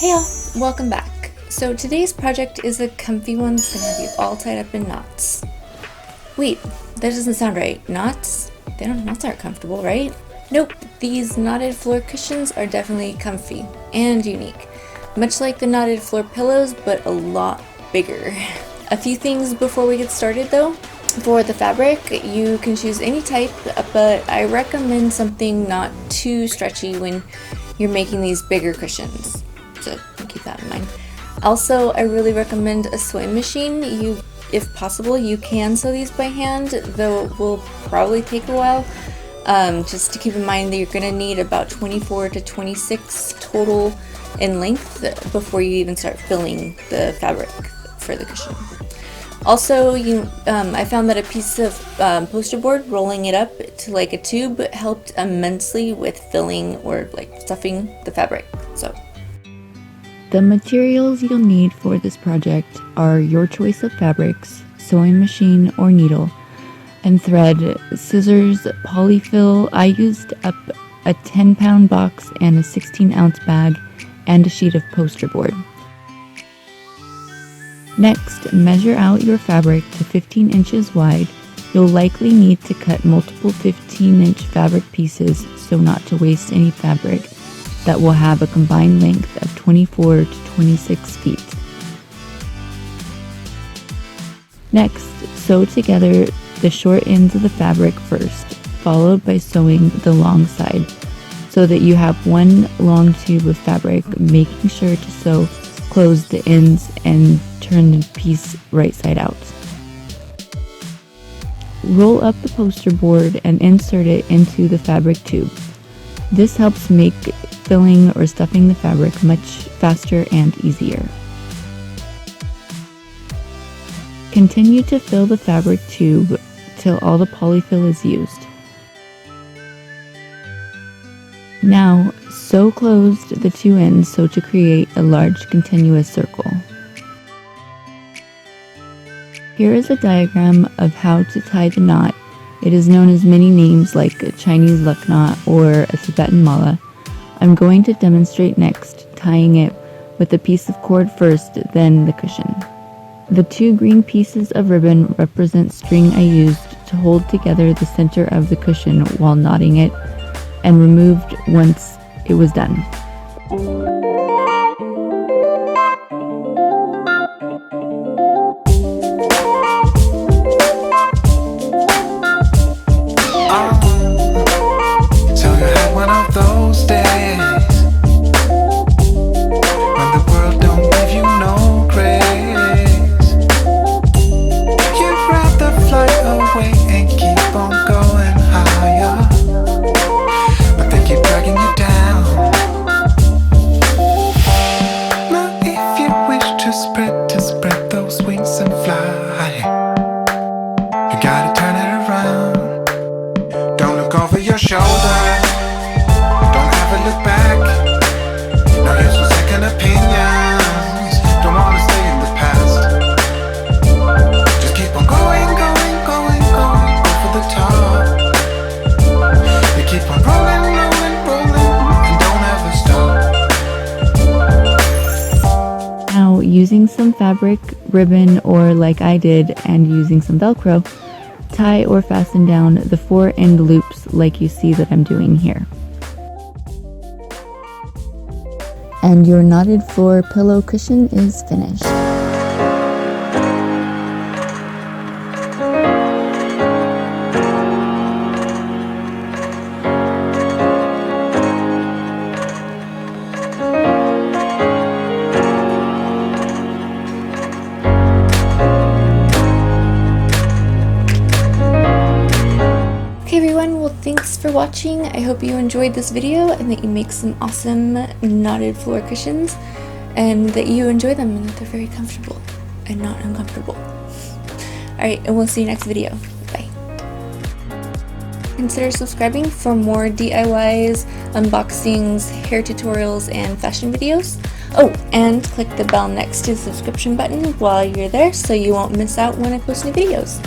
Hey y'all, welcome back. So today's project is a comfy one that's gonna have you all tied up in knots. Wait, that doesn't sound right. Knots? Knots aren't comfortable, right? Nope, these knotted floor cushions are definitely comfy and unique. Much like the knotted floor pillows, but a lot bigger. A few things before we get started though. For the fabric, you can choose any type, but I recommend something not too stretchy when you're making these bigger cushions. So keep that in mind. Also, I really recommend a sewing machine. If possible, you can sew these by hand, though it will probably take a while. Just to keep in mind that you're going to need about 24 to 26 total in length before you even start filling the fabric for the cushion. Also, I found that a piece of poster board, rolling it up to like a tube, helped immensely with filling or like stuffing the fabric. So. The materials you'll need for this project are your choice of fabrics, sewing machine or needle, and thread, scissors, polyfill. I used up a 10-pound box and a 16-ounce bag, and a sheet of poster board. Next, measure out your fabric to 15 inches wide. You'll likely need to cut multiple 15-inch fabric pieces so not to waste any fabric. That will have a combined length of 24 to 26 feet. Next, sew together the short ends of the fabric first, followed by sewing the long side, so that you have one long tube of fabric, making sure to sew close the ends and turn the piece right side out. Roll up the poster board and insert it into the fabric tube. This helps make filling or stuffing the fabric much faster and easier. Continue to fill the fabric tube till all the polyfill is used. Now, sew closed the two ends so to create a large continuous circle. Here is a diagram of how to tie the knot. It is known as many names like a Chinese luck knot or a Tibetan mala. I'm going to demonstrate next, tying it with a piece of cord first, then the cushion. The two green pieces of ribbon represent string I used to hold together the center of the cushion while knotting it, and removed once it was done. Spread those wings and fly. You gotta turn it around. Don't look over your shoulder. Don't ever look back. No use for second opinions. Don't wanna stay in the past. Just keep on going, going, going, going. Go for the top. You keep on rolling, rolling, rolling, and don't ever stop. Now, using some fabric, ribbon, or like I did, and using some Velcro, tie or fasten down the 4 end loops like you see that I'm doing here. And your knotted floor pillow cushion is finished. Okay everyone, well thanks for watching. I hope you enjoyed this video and that you make some awesome knotted floor cushions and that you enjoy them and that they're very comfortable and not uncomfortable. Alright, and we'll see you next video. Bye. Consider subscribing for more DIYs, unboxings, hair tutorials, and fashion videos. Oh, and click the bell next to the subscription button while you're there so you won't miss out when I post new videos.